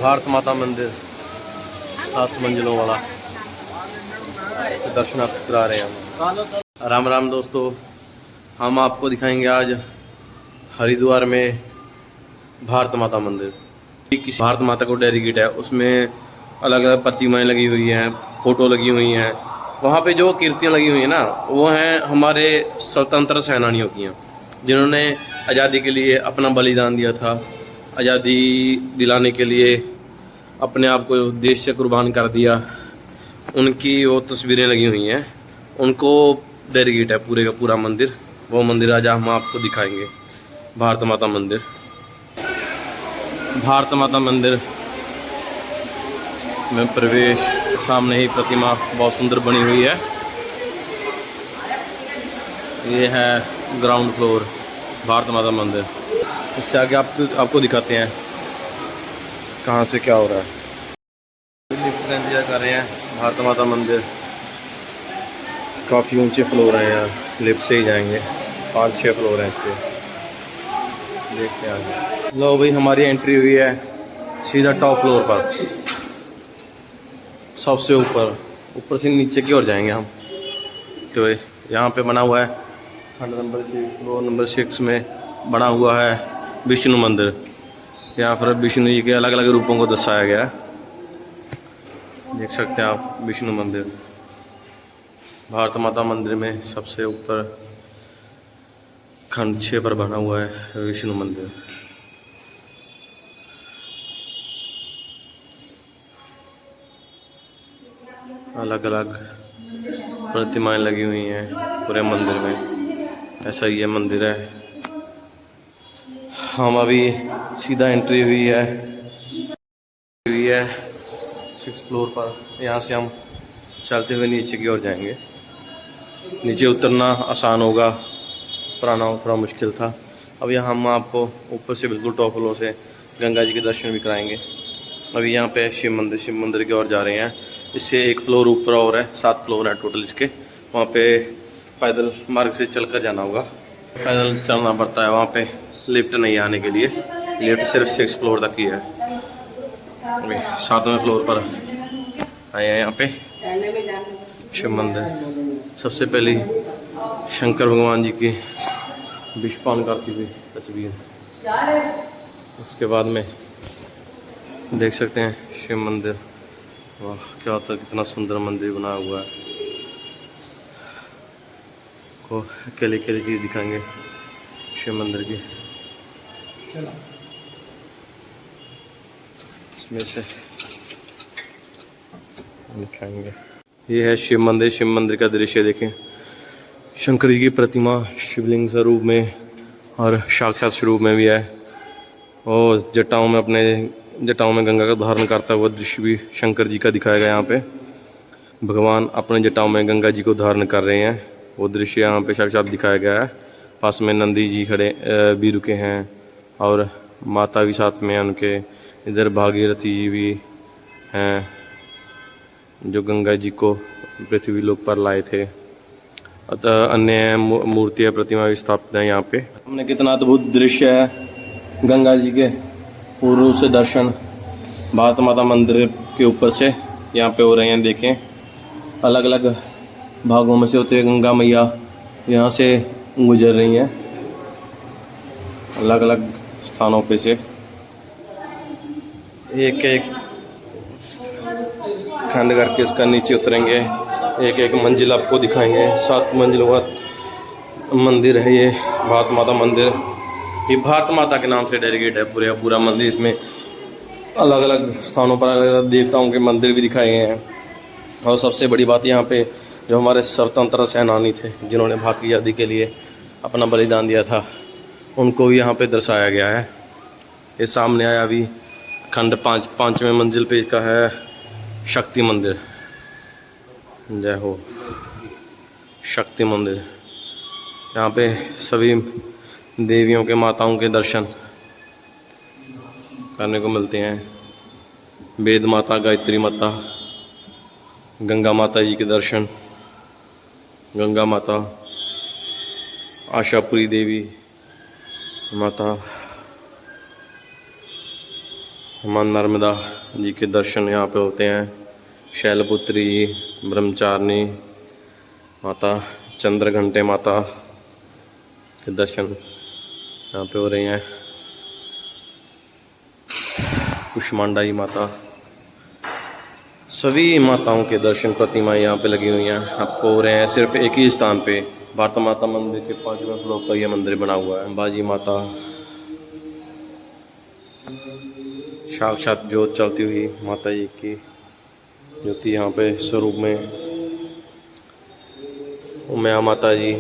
भारत माता मंदिर 7 मंजिलों वाला दर्शन आप करा रहे हैं। राम राम दोस्तों, हम आपको दिखाएंगे आज हरिद्वार में भारत माता मंदिर। किसी भारत माता को डेडिकेट है, उसमें अलग अलग प्रतिमाएं लगी हुई हैं, फोटो लगी हुई हैं। वहाँ पे जो कीर्तियाँ लगी हुई हैं ना, वो हैं हमारे स्वतंत्र सेनानियों की हैं, जिन्होंने आज़ादी के लिए अपना बलिदान दिया था। आज़ादी दिलाने के लिए अपने आप को देश से कुर्बान कर दिया। उनकी वो तस्वीरें लगी हुई हैं, उनको डेडिकेट है पूरे का पूरा मंदिर। वो मंदिर आज हम आपको दिखाएंगे। भारत माता मंदिर, भारत माता मंदिर में प्रवेश, सामने ही प्रतिमा बहुत सुंदर बनी हुई है। ये है ग्राउंड फ्लोर भारत माता मंदिर। इससे आगे आपको दिखाते हैं कहाँ से क्या हो रहा है। लिफ्ट का इंतजार कर रहे हैं। भारत माता मंदिर काफ़ी ऊंचे फ्लोर है यार, लिफ्ट से ही जाएंगे। 5-6 फ्लोर हैं इसके। देखते हैं आगे। लो भाई, हमारी एंट्री हुई है सीधा टॉप फ्लोर पर, सबसे ऊपर से नीचे की ओर जाएंगे हम। तो यहाँ पे बना हुआ है खंड नंबर 6, फ्लोर नंबर 6 में बना हुआ है विष्णु मंदिर। यहाँ पर विष्णु जी के अलग अलग रूपों को दर्शाया गया है। देख सकते हैं आप विष्णु मंदिर। भारत माता मंदिर में सबसे ऊपर खंड 6 पर बना हुआ है विष्णु मंदिर। अलग अलग प्रतिमाएं लगी हुई हैं पूरे मंदिर में। ऐसा ये मंदिर है। हम अभी सीधा एंट्री हुई है 6 फ्लोर पर। यहाँ से हम चलते हुए नीचे की ओर जाएंगे। नीचे उतरना आसान होगा, उतरना थोड़ा मुश्किल था। अब यहाँ हम आपको ऊपर से बिल्कुल टॉप फ्लोर से गंगा जी के दर्शन भी कराएंगे। अभी यहाँ पे शिव मंदिर की ओर जा रहे हैं। इससे 1 फ्लोर ऊपर और है, 7 फ्लोर है टोटल इसके। वहाँ पे पैदल मार्ग से चलकर जाना होगा, पैदल चलना पड़ता है। वहाँ पे लिफ्ट नहीं आने के लिए, लिफ्ट सिर्फ 6 फ्लोर तक ही है। अभी 7वें फ्लोर पर आए हैं। यहाँ पे शिव मंदिर। सबसे पहले शंकर भगवान जी की विषपान करती हुई तस्वीर। उसके बाद में देख सकते हैं शिव मंदिर। वाह, क्या होता है, कितना सुंदर मंदिर बना हुआ है। को अकेले चीज़ दिखाएंगे शिव मंदिर की। इसमें से दिखाएंगे। ये है शिव मंदिर। शिव मंदिर का दृश्य देखें। शंकर जी की प्रतिमा शिवलिंग स्वरूप में और साक्षात स्वरूप में भी है। और जटाओं में गंगा का धारण करता हुआ दृश्य भी शंकर जी का दिखाया गया। यहाँ पे भगवान अपने जटाओं में गंगा जी को धारण कर रहे हैं, वो दृश्य यहाँ पे साक्षात दिखाया गया है। पास में नंदी जी खड़े भी रुके हैं और माता भी साथ में है उनके। इधर भागीरथी जी भी हैं जो गंगा जी को पृथ्वी लोक पर लाए थे। अतः अन्य मूर्तियाँ प्रतिमा भी स्थापित है यहाँ पे। हमने कितना अद्भुत दृश्य है गंगा जी के पूर्व से दर्शन भारत माता मंदिर के ऊपर से यहाँ पे हो रहे हैं। देखें, अलग अलग भागों में से होते गंगा मैया यहाँ से गुजर रही हैं, अलग अलग स्थानों पे से। एक एक खंड करके इसका नीचे उतरेंगे, एक एक मंजिल आपको दिखाएंगे। 7 मंजिलों का मंदिर है ये भारत माता मंदिर। ये भारत माता के नाम से डेडिकेट है पूरा मंदिर। इसमें अलग अलग स्थानों पर अलग अलग देवताओं के मंदिर भी दिखाए गए हैं। और सबसे बड़ी बात, यहाँ पे जो हमारे स्वतंत्र सेनानी थे जिन्होंने भारत की आज़ादी के लिए अपना बलिदान दिया था, उनको भी यहाँ पे दर्शाया गया है। ये सामने आया अभी खंड 5वें मंजिल पे इसका है शक्ति मंदिर। जय हो शक्ति मंदिर। यहाँ पे सभी देवियों के माताओं के दर्शन करने को मिलते हैं। वेद माता, गायत्री माता, गंगा माता जी के दर्शन, गंगा माता, आशापुरी देवी माता, माँ नर्मदा जी के दर्शन यहाँ पे होते हैं। शैलपुत्री जी, ब्रह्मचारिणी माता, चंद्रघंटे माता के दर्शन यहाँ पे हो रहे हैं। कुष्मांडा जी माता, सभी माताओं के दर्शन प्रतिमाएं यहाँ पे लगी हुई हैं। आपको हो रहे हैं सिर्फ एक ही स्थान पे। भारत माता मंदिर के 5वें फ्लोर पर यह मंदिर बना हुआ है। बाजी माता, साक्षात जोत चलती हुई माता जी की ज्योति यहाँ पे स्वरूप में। उमया माता जी,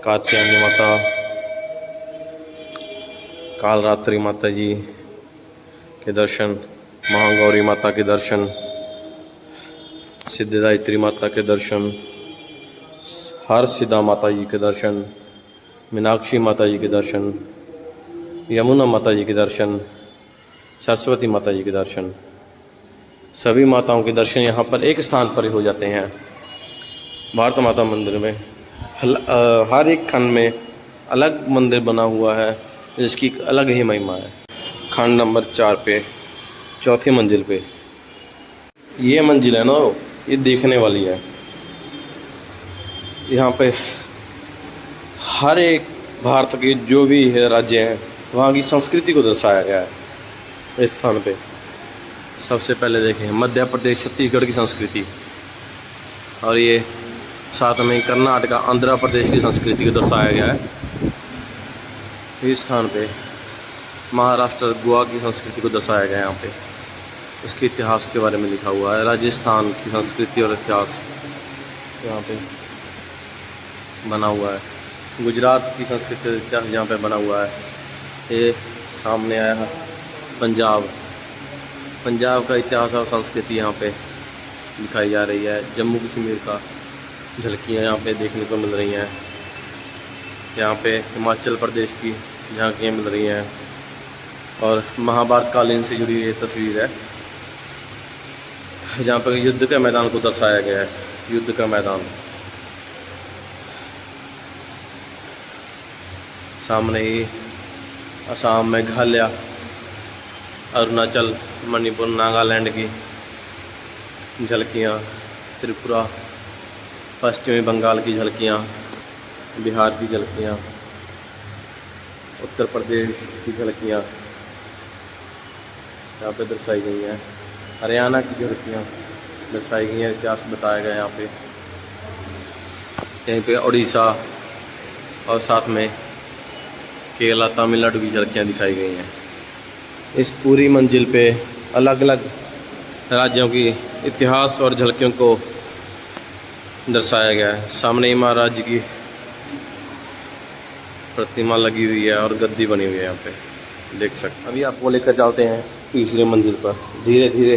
कात्यायनी माता, कालरात्रि माता जी के दर्शन, महागौरी माता के दर्शन, सिद्धिदात्री माता के दर्शन, हरसिद्धा माता जी के दर्शन, मीनाक्षी माता जी के दर्शन, यमुना माता जी के दर्शन, सरस्वती माता जी के दर्शन, सभी माताओं के दर्शन यहाँ पर एक स्थान पर ही हो जाते हैं। भारत माता मंदिर में हर एक खंड में अलग मंदिर बना हुआ है जिसकी अलग ही महिमा है। खंड नंबर 4 पे, चौथी मंजिल पे ये मंजिल है ना, ये देखने वाली है। यहाँ पे हर एक भारत के जो भी है राज्य हैं वहाँ की संस्कृति को दर्शाया गया है। इस स्थान पे सबसे पहले देखें मध्य प्रदेश छत्तीसगढ़ की संस्कृति, और ये साथ में कर्नाटक आंध्र प्रदेश की संस्कृति को दर्शाया गया है। इस स्थान पे महाराष्ट्र गोवा की संस्कृति को दर्शाया गया है। यहाँ पे इसके इतिहास के बारे में लिखा हुआ है। राजस्थान की संस्कृति और इतिहास यहाँ पे बना हुआ है। गुजरात की संस्कृति और इतिहास यहाँ पे बना हुआ है। ये सामने आया है पंजाब, पंजाब का इतिहास और संस्कृति यहाँ पे दिखाई जा रही है। जम्मू कश्मीर का झलकियाँ यहाँ पे देखने को मिल रही हैं। यहाँ पे हिमाचल प्रदेश की झांकियाँ मिल रही हैं और महाभारत कालीन से जुड़ी ये तस्वीर है जहाँ पर युद्ध के मैदान को दर्शाया गया है। युद्ध का मैदान सामने ही असम, मेघालय, अरुणाचल, मणिपुर, नागालैंड की झलकियाँ, त्रिपुरा, पश्चिमी बंगाल की झलकियाँ, बिहार की झलकियाँ, उत्तर प्रदेश की झलकियाँ यहाँ पे दर्शाई गई हैं। हरियाणा की झलकियाँ दर्शाई गई हैं। इतिहास बताया गया यहाँ पे। यहीं पे उड़ीसा और साथ में केरला, तमिलनाडु की झलकियाँ दिखाई गई हैं। इस पूरी मंजिल पे अलग अलग राज्यों की इतिहास और झलकियों को दर्शाया गया है। सामने ही महाराज जी की प्रतिमा लगी हुई है और गद्दी बनी हुई है, यहाँ पे देख सकते। अभी आपको लेकर चलते हैं तीसरे मंजिल पर। धीरे धीरे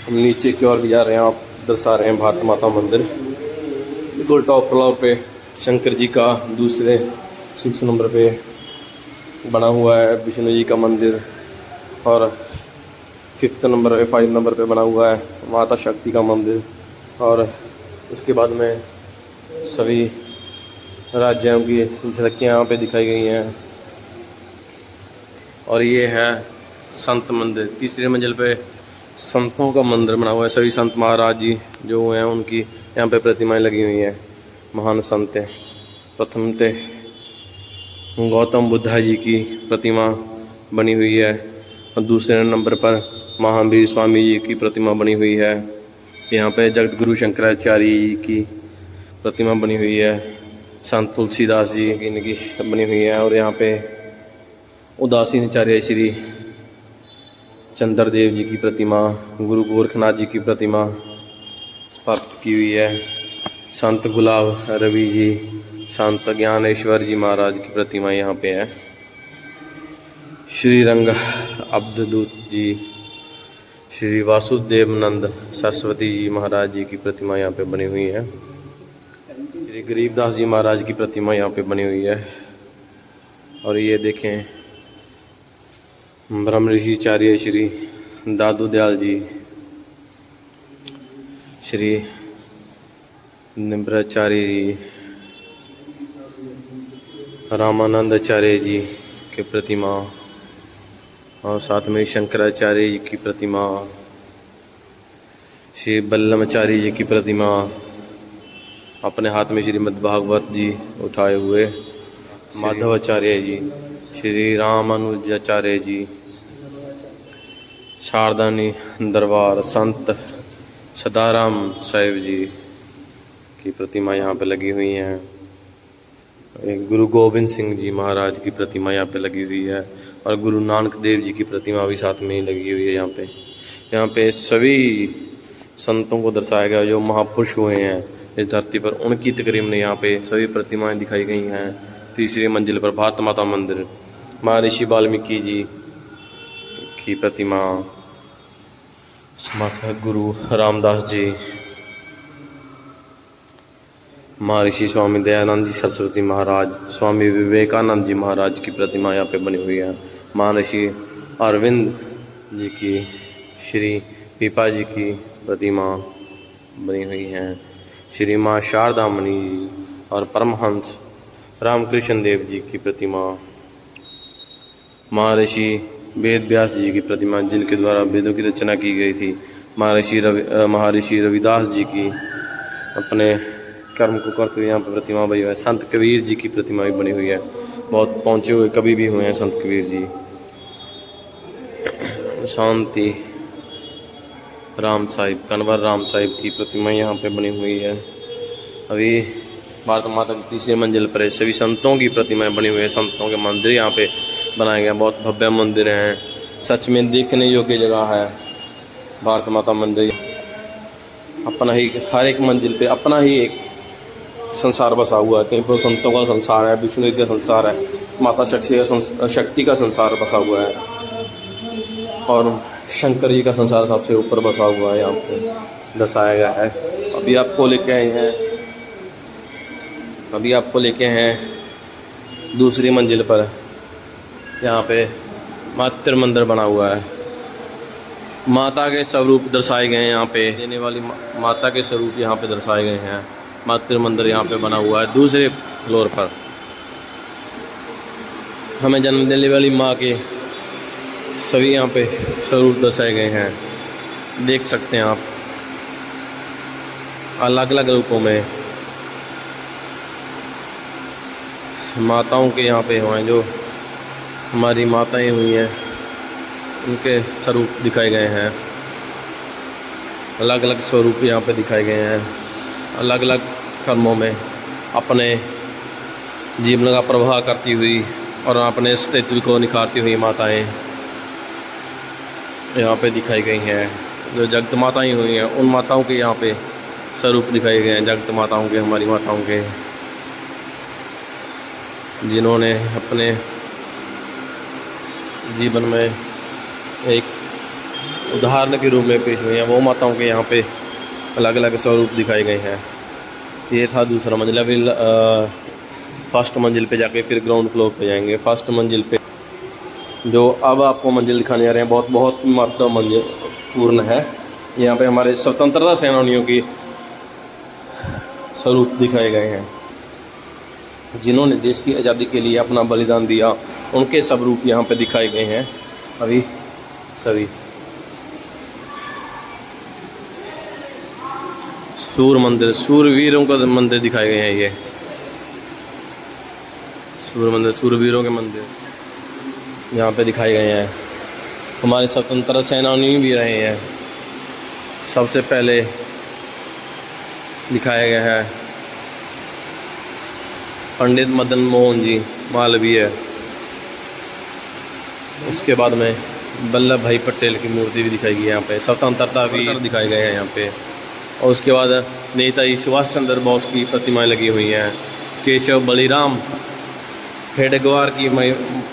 हम नीचे की ओर भी जा रहे हैं। आप दर्शा रहे हैं भारत माता मंदिर। बिल्कुल टॉप फ्लोर पे शंकर जी का दूसरे 6 नंबर पे बना हुआ है विष्णु जी का मंदिर, और 5 नंबर पे बना हुआ है माता शक्ति का मंदिर। और उसके बाद में सभी राज्यों की झलकियाँ यहाँ पे दिखाई गई हैं। और ये है संत मंदिर। तीसरी मंजिल पे संतों का मंदिर बना हुआ है। सभी संत महाराज जी जो हैं उनकी यहाँ पे प्रतिमाएं लगी हुई हैं। महान संत हैं। प्रथम ते गौतम बुद्धा जी की प्रतिमा बनी हुई है और दूसरे नंबर पर महावीर स्वामी जी की प्रतिमा बनी हुई है। यहाँ पे जगत गुरु शंकराचार्य जी की प्रतिमा बनी हुई है। संत तुलसीदास जी की इनकी बनी हुई है। और यहाँ पे उदासीनाचार्य श्री चंद्रदेव जी की प्रतिमा, गुरु गोरखनाथ जी की प्रतिमा स्थापित की हुई है। संत गुलाब रवि जी, संत ज्ञानेश्वर जी महाराज की प्रतिमा यहाँ पे है। श्री रंग अब्ददूत जी, श्री वासुदेवनंद सरस्वती जी महाराज जी की प्रतिमा यहाँ पे बनी हुई है। श्री गरीबदास जी महाराज की प्रतिमा यहाँ पे बनी हुई है। और ये देखें ब्रह्म ऋषिचार्य श्री दादू दयाल जी, श्री निम्राचार्य जी, रामानंदाचार्य जी की प्रतिमा और साथ में शंकराचार्य जी की प्रतिमा, श्री बल्लमाचार्य जी की प्रतिमा, अपने हाथ में श्रीमद् भागवत जी उठाए हुए, माधवाचार्य जी, श्री रामानुजाचार्य जी, शारदानी दरबार संत सदाराम साहिब जी की प्रतिमा यहाँ पे लगी हुई हैं। एक गुरु गोविंद सिंह जी महाराज की प्रतिमा यहाँ पे लगी हुई है और गुरु नानक देव जी की प्रतिमा भी साथ में ही लगी हुई है। यहाँ पे सभी संतों को दर्शाया गया जो महापुरुष हुए हैं इस धरती पर, उनकी तकरीबन यहाँ पे सभी प्रतिमाएं दिखाई गई हैं। तीसरी मंजिल पर भारत माता मंदिर, महर्षि वाल्मीकि जी की प्रतिमा, समर्थ गुरु रामदास जी, महर्षि स्वामी दयानंद जी सरस्वती महाराज, स्वामी विवेकानंद जी महाराज की प्रतिमा यहाँ पे बनी हुई है। महर्षि अरविंद जी की, श्री पीपा जी की प्रतिमा बनी हुई है। श्री माँ शारदा मणि जी और परमहंस रामकृष्ण देव जी की प्रतिमा, महर्षि वेद व्यास जी की प्रतिमा जिनके द्वारा वेदों की रचना की गई थी, महर्षि रविदास जी की अपने कर्म को करते हुए यहाँ पर प्रतिमा बनी हुई है। संत कबीर जी की प्रतिमा भी बनी हुई है, बहुत पहुँचे हुए कवि भी हुए हैं संत कबीर जी। शांति राम साहिब, कन्वर राम साहिब की प्रतिमा यहाँ पे बनी हुई है। अभी भारत माता की तीसरी मंजिल पर सभी संतों की प्रतिमाएं बनी हुई है। संतों के मंदिर यहाँ पे बनाए गए हैं, बहुत भव्य मंदिर हैं, सच में देखने योग्य जगह है भारत माता मंदिर। अपना ही हर एक मंजिल पे अपना ही एक संसार बसा हुआ है। कहीं पर संतों का संसार है, विष्णु का संसार है, माता शक्ति का संसार बसा हुआ है और शंकर जी का संसार सबसे ऊपर बसा हुआ है, यहाँ पे दर्शाया गया है। अभी आपको लेके हैं दूसरी मंजिल पर, यहाँ पे मातृ मंदिर बना हुआ है। माता के स्वरूप दर्शाए गए हैं, यहाँ पे देने वाली माता के स्वरूप यहाँ पे दर्शाए गए हैं। मातृ मंदिर यहाँ पे बना हुआ है। दूसरे फ्लोर पर हमें जन्म देने वाली माँ के सभी यहाँ पे स्वरूप दर्शाए गए हैं, देख सकते हैं आप, अलग अलग रूपों में माताओं के यहाँ पे हुए हैं। जो हमारी माताएं हुई हैं उनके स्वरूप दिखाए गए हैं, अलग अलग स्वरूप यहाँ पे दिखाए गए हैं। अलग अलग कर्मों में अपने जीवन का प्रवाह करती हुई और अपने अस्तित्व को निखारती हुई माताएं यहाँ पे दिखाई गई हैं। जो जगत माताएं हुई हैं उन माताओं के यहाँ पे स्वरूप दिखाए गए हैं, जगत माताओं के, हमारी माताओं के, जिन्होंने अपने जीवन में एक उदाहरण के रूप में पेश हुई हैं। वो माताओं के यहाँ पे अलग अलग स्वरूप दिखाए गए हैं। ये था दूसरा मंजिल। अभी फर्स्ट मंजिल पे जाके फिर ग्राउंड फ्लोर पे जाएंगे। फर्स्ट मंजिल पे जो अब आपको मंजिल दिखाने जा रहे हैं बहुत महत्व मंजिल पूर्ण है। यहाँ पे हमारे स्वतंत्रता सेनानियों की स्वरूप दिखाए गए हैं, जिन्होंने देश की आज़ादी के लिए अपना बलिदान दिया, उनके सब रूप यहाँ पे दिखाए गए हैं। अभी सभी सूर्य मंदिर, सूरवीरों का मंदिर दिखाए गए हैं। ये सूर्य मंदिर, सूरवीरों के मंदिर यहाँ पे दिखाए गए हैं। हमारे स्वतंत्रता सेनानी भी रहे हैं। सबसे पहले दिखाया गया है पंडित मदन मोहन जी मालवीय। उसके बाद में वल्लभ भाई पटेल की मूर्ति भी दिखाई गई है यहाँ पे। स्वतंत्रता भी दिखाए गए हैं यहाँ पे। और उसके बाद नेताजी सुभाष चंद्र बोस की प्रतिमाएं लगी हुई हैं। केशव बलिराम हेडगेवार की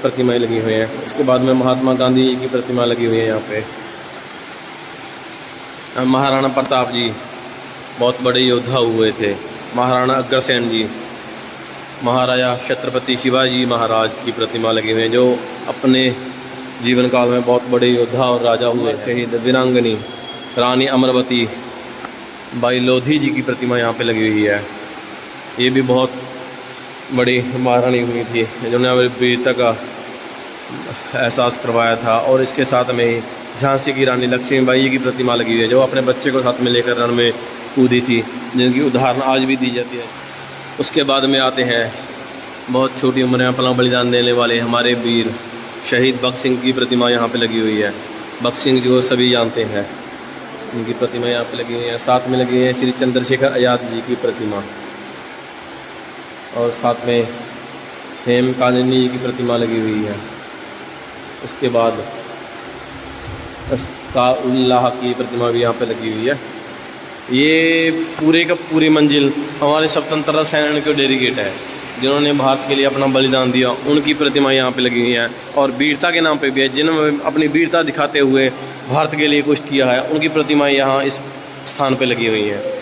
प्रतिमाएं लगी हुई हैं। उसके बाद में महात्मा गांधी जी की प्रतिमा लगी हुई है यहाँ पे। महाराणा प्रताप जी बहुत बड़े योद्धा हुए थे। महाराणा अग्रसेन जी, महाराजा छत्रपति शिवाजी महाराज की प्रतिमा लगी हुई है, जो अपने जीवन काल में बहुत बड़े योद्धा और राजा हुए। शहीद वीरांगनी रानी अमरवती बाई लोधी जी की प्रतिमा यहाँ पे लगी हुई है। ये भी बहुत बड़ी महारानी हुई थी जिन्होंने हमें वीरता का एहसास करवाया था। और इसके साथ में ही झांसी की रानी लक्ष्मीबाई की प्रतिमा लगी हुई है, जो अपने बच्चे को साथ में लेकर रण में कूदी थी, जिनकी उदाहरण आज भी दी जाती है। उसके बाद में आते हैं बहुत छोटी उम्र में अपना बलिदान देने वाले हमारे वीर शहीद भगत सिंह की प्रतिमा यहाँ पे लगी हुई है। भगत सिंह जो सभी जानते हैं, उनकी प्रतिमा यहाँ पे लगी हुई है। साथ में लगी है श्री चंद्रशेखर आज़ाद जी की प्रतिमा, और साथ में हेमकालिनी जी की प्रतिमा लगी हुई है। उसके बाद अस्ताउल्लाह की प्रतिमा भी यहाँ पे लगी हुई है। ये पूरे का पूरी मंजिल हमारे स्वतंत्रता सेनानी को डेडिकेट है, जिन्होंने भारत के लिए अपना बलिदान दिया, उनकी प्रतिमा यहाँ पे लगी हुई है। और वीरता के नाम पे भी है, जिन्होंने अपनी वीरता दिखाते हुए भारत के लिए कुछ किया है, उनकी प्रतिमा यहाँ इस स्थान पे लगी हुई है।